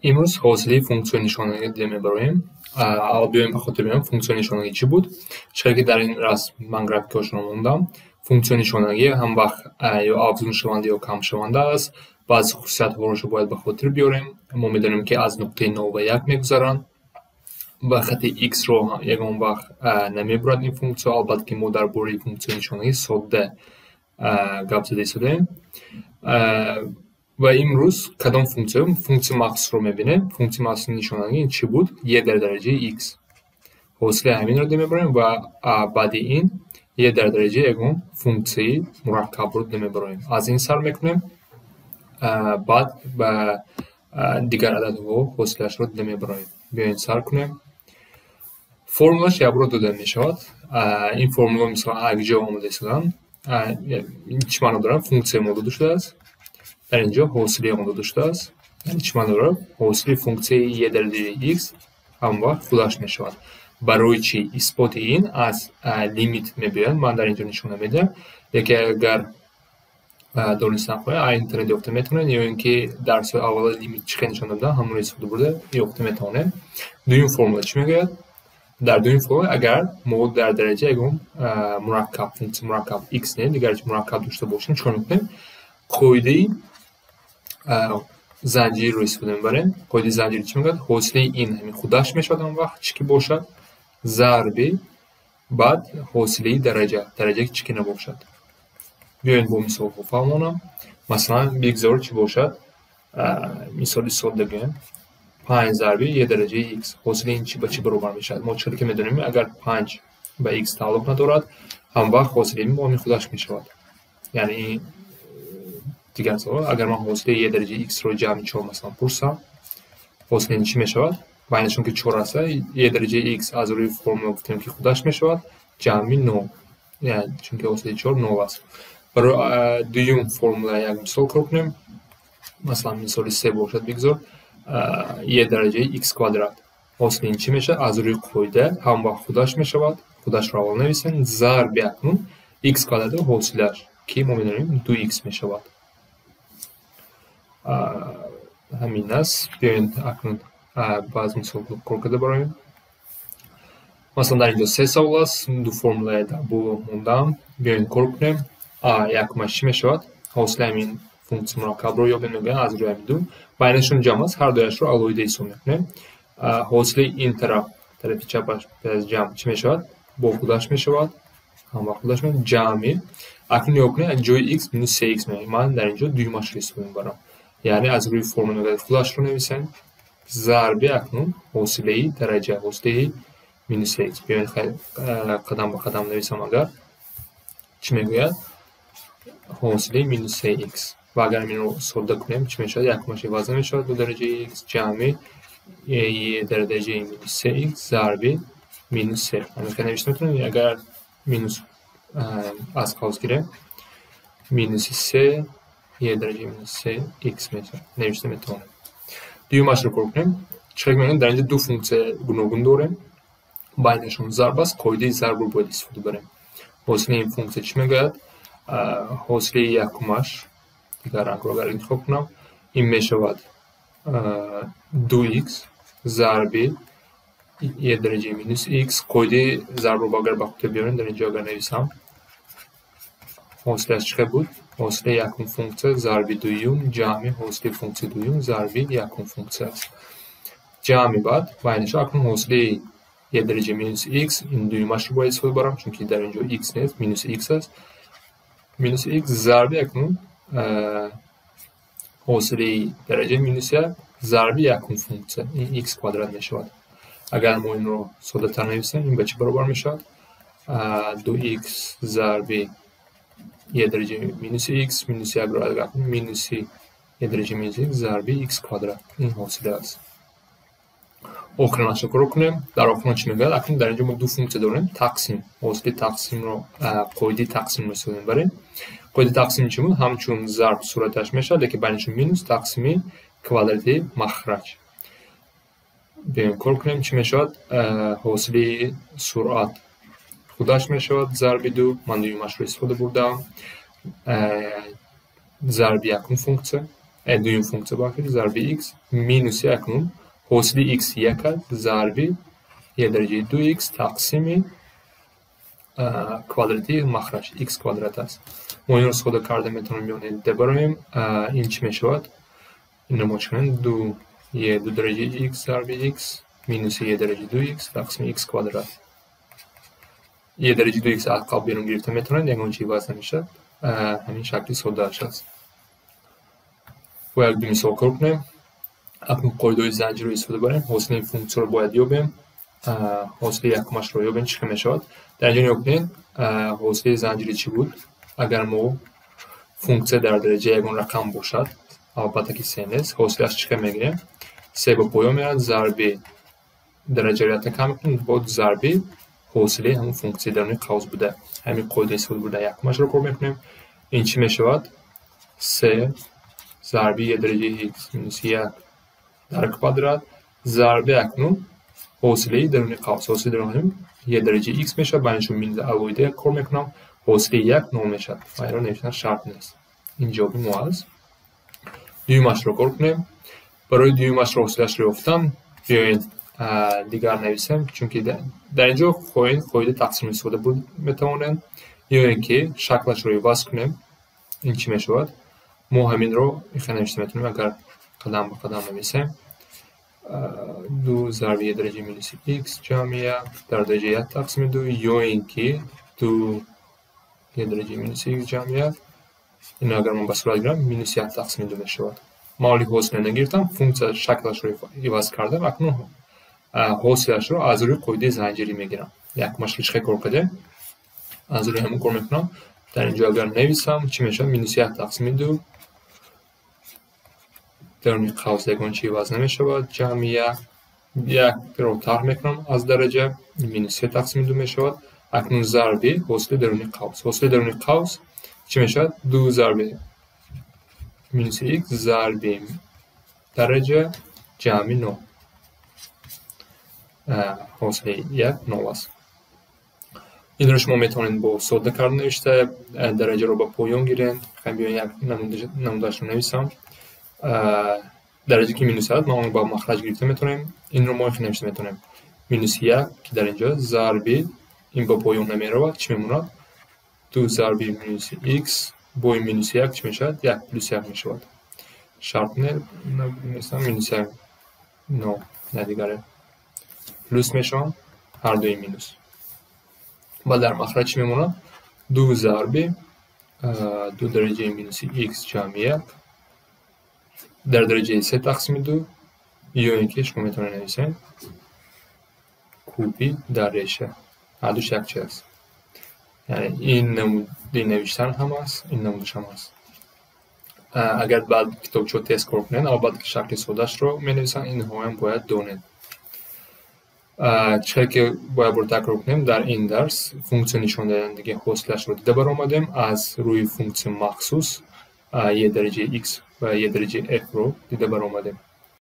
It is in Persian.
امروز حاصله فункцияی نشانگی دیده میبریم. بیایم به خاطر بیاریم فункцияی نشانگی چی بود؟ چرا که در این رسم من گرافیکش رو موندم. فункцияی نشانگی هم وقت یا افزون شونده یا کم شونده است. بعضی خصوصیت هاش رو باید به خاطر بیاریم. ما میدونیم که از نقطه 9 و 1 میگذرن. و خط x رو یگان وقت نمیبرد این فункція. البته که ما در باره فункцияی نشانگی ساده گپ زده شدیم. و امروز کدام فункція مخصوص رو میبینیم. فункція مخصوص نشانگی این چی بود؟ یه در درجه x. حاصله همین رو میبریم و بعد این یه در درجه یگان فункції مرکب رو میبریم. از این سر میکنیم. بعد به دیگر عدد ها حاصلش رو میبریم. بیاین سر کنیم. فرمولش یک رو داده میشود. این فرمولا مثلا اگه آماده شدن چی معنی دارم؟ فункція ما داده شده است. در اینجا حاصله ما داده شده است. یعنی چی معنی دارم؟ حاصله فункції یه در درجه x هم وقت خودش میشود. برای چی؟ اثبات این از لیمیت میبینم. من در اینجا نشون نمیدم. یکی اگر دانست نخواهی اینترنت یافته میتونن یا اینکه درس اول لیمیت چی نشون دادم همون استفاده برده یافته میتونه. دویم فرمول چی میگه؟ در دویم فرمول اگر ما در درجه یگان مرکب فункція مرکب x نه دیگر مرکب داشته باشیم چون میکنیم قاعده زنجیر رو استفاده میبریم. قاعده زنجیر چی میگه؟ حاصله این همین خودش میشود اون وقت چی که باشد ضرب بعد حاصله درجه چی که نباشد. بیاین با مثال بفهمونم. مثلا بگذار چی باشد؟ مثال ساده بگیم 5 ضرب یه درجه x. حاصله این چی به چی برابر میشد؟ ما چطور که میدونیم اگر 5 به x تعلق ندارد هم وقت حاصله این با همین خودش میشود. یعنی دیگر سوال اگر من حاصله یه درجه x رو جمع 4 مثلا پرسم حاصله این چی میشود؟ بینشون که 4 است یه درجه x از روی فرمول گفتیم که خودش میشود جمع 9. یعنی چون که حاصله 4 9 است. برای دویم فرمول یک مثال کار کنیم. مثلا مثال 3 باشد بگذار یه درجه x کوادرات. حاصله این چی میشه؟ از روی قاعده هم وقت خودش میشود. خودش رو اول نویسیم ضرب یکون x کوادرات حاصلش که ما میدونیم 2x میشود. همین است. بیاین اکنون باز مثال کار کرده برایم. مثلا در اینجا 3 سوال است. دو فرمول در بو موندم. بیاین کار کنیم. یک چی میشود؟ حاصله همین فункція مرکب رو یابیم از روی همین دو بینشون جمع است. هر دویش رو علایده حساب میکنیم. حاصله این طرف چپش جمع چی میشود؟ با خودش میشود هم با خودش میشود جمع. اکنون یا کنیم جای x minus 3x میشه. من در اینجا دویمش رو حساب میبرم. یعنی از روی فرمول خودش رو نویسیم ضرب اکنون حاصله درجه حاصله minus 3x. بیاین قدم به قدم نویسم. اگر چی میگوید؟ حاصله minus 3x و اگر این رو ساده کنیم چی میشود؟ یک ماشه وزن میشود 2 درجه x جمع یه درجه minus 3x ضرب minus 3. همین که نوشته میتونیم اگر minus از قوس گیریم minus 3 یه درجه minus 3x میشه نوشته میتونیم. دیومش رو کار کنیم. چرا که میگن در اینجا دو فункція گوناگون داریم. بینشون ضرب است. قاعده ضرب رو باید استفاده بریم. حاصله این فункція چی میگوید؟ حاصله یکمش دیگر رنگ رو اگر انتخاب کنم این میشود 2x ضرب یه درجه minus x. قاعده ضرب رو اگر به خاطر بیاریم در اینجا اگر نویسم حاصله چی بود؟ حاصله یکم فункція ضرب دویم جمع حاصله فункція دویم ضرب یکم فункція است. جمع بعد بینش اکنون حاصله یه درجه minus x این دویمش رو باید استفاده برم چون که در اینجا x نیست minus x است. minus x ضرب اکنون حاصله درجه minus 1 ضرب یکم فункція این x کوادرات میشود. اگر ما این رو ساده تر نویسیم این به چی برابر میشود؟ 2x ضرب یه درجه minus x minus 1 رو اگر minus یه درجه minus x ضرب x کوادرات این حاصله است. آخرینش رو کار کنیم. در آخرین چی میگه؟ اکنون در اینجا ما دو فункція داریم. تقسیم حاصله تقسیم رو قاعده تقسیم رو استفاده میبریم. قاعده تقسیم چی بود؟ همچون ضرب صورتش میشه لیکن بینشون مینوس تقسیم کوادراتی مخرج. بیایم کار کنیم. چی میشود؟ حاصله سرعت خودش میشود ضرب 2. من دویمش رو استفاده بردم ضرب یکم فункція دویم فунქცია باید ضرب x مینوس اکنون حاصل x یک ضرب یه درجه 2x تقسیم کвадрати مخرج x کвадрат است. ما این رو ساده کرده میتونیم میانه ببریم. این چی میشود؟ این رو مچکنیم 2 درجه x ضرب x مینوس یه درجه 2x تقسیم x کвадрат. یه درجه 2x عقب بیرون گرفته میتونن یکون چی واسه میشه. همین شکلی ساده است. باید به مثال کار کنیم. اکنون قاعده زنجیره استفاده بریم. حاصل این فунქცია رو باید یابیم. حاصل یکمش رو یابیم چی میشود؟ در اینجا نگاه کنید حاصل زنجیره چی بود؟ اگر ما فунქცია در درجه یکون رقم باشد البته که 3 نیست حاصلش چی میگیریم؟ 3 با پایان میاد ضرب درجه را کم میکنیم با ضرب حاصل همون فунქცია درون قوس بوده. همین قاعده استفاده بوده یکمش رو کار میکنیم. این چی میشود؟ 3 ضرب یه درجه x مینوس 1 در کвадрат ضرب اکنون حاصله درون قوس. حاصله درون یه درجه x میشه. بینشون مینوس الویده کار میکنم. حاصله 1 9 میشه. این رو نوشتن شرط نیست. این جواب ما است. دویمش رو کار کنیم. برای دویمش رو حاصلش رو یافتم. بیاین دیگر نویسیم چون که در اینجا قاعده تقسیم استفاده بود میتوانیم یا اینکه شکلش رو عوض کنیم. این چی میشود؟ ما همین رو نوشته میتونیم اگر قدم به قدم نویسیم 2 ضرب یه درجه مینوس x جمع 1 در درجه 1 تقسیم 2 یا اینکه 2 یه درجه مینوس x جمع 1 این اگر من به صورت گیرم مینوس 1 تقسیم 2 میشود. مالی حاصل نگرفتم فунქცია شکلش رو عوض کردم اکنون حاصلش رو از روی قاعده زنجیری میگیرم. یکمش رو چه کار کردیم؟ از روی همون کار میکنم. در اینجا اگر نویسم چی میشه؟ مینوس 1 تقسیم 2 درون قوس یکون چی عوض نمیشود جمع 1 رو طرح میکنم از درجه مینوس 3 تقسیم 2 میشود. اکنون ضرب حاصل درون قوس. حاصل درون قوس چی میشود؟ 2 ضرب مینوس x ضرب درجه جمع 9 حاصل 1 9 است. این رو شما میتونید با ساده کردن نوشته درجه رو با پایان گیرین. خیلی بیاین یک نمودش رو نویسم. درجه که مینوس هست ما با مخرج گرفته میتونیم. این رو ما نوشته میتونیم مینوس 1 که در اینجا ضرب این با پایان نمیره چی میموند؟ 2 ضرب مینوس x با این مینوس 1 چی میشود؟ 1 پلوس 1 میشود. شرط نیستم مینوس 1 نو ندیگره پلوس میشون هر دوی مینوس. و در مخرج چی میموند؟ 2 ضرب 2 درجه مینوس x جمع 1 در درجه 3 تقسیم 2 یا اینکه شما میتونید نویسین کوبی در ریشه. هر دوش یک چی هست. یعنی این نمود نوشتن هم هست این نمودش هم هست. اگر بعد کتاب چو تست کار کنین البته که شکل سادهش رو می نویسن این هم باید دونین. چه که باید برو تکرار کنیم در این درس فунქცია نشان دهندگی حاصلش رو دیده برآمدیم. از روی فунქცია مخصوص یه درجه x و یه درجه f رو دیده برآمدیم.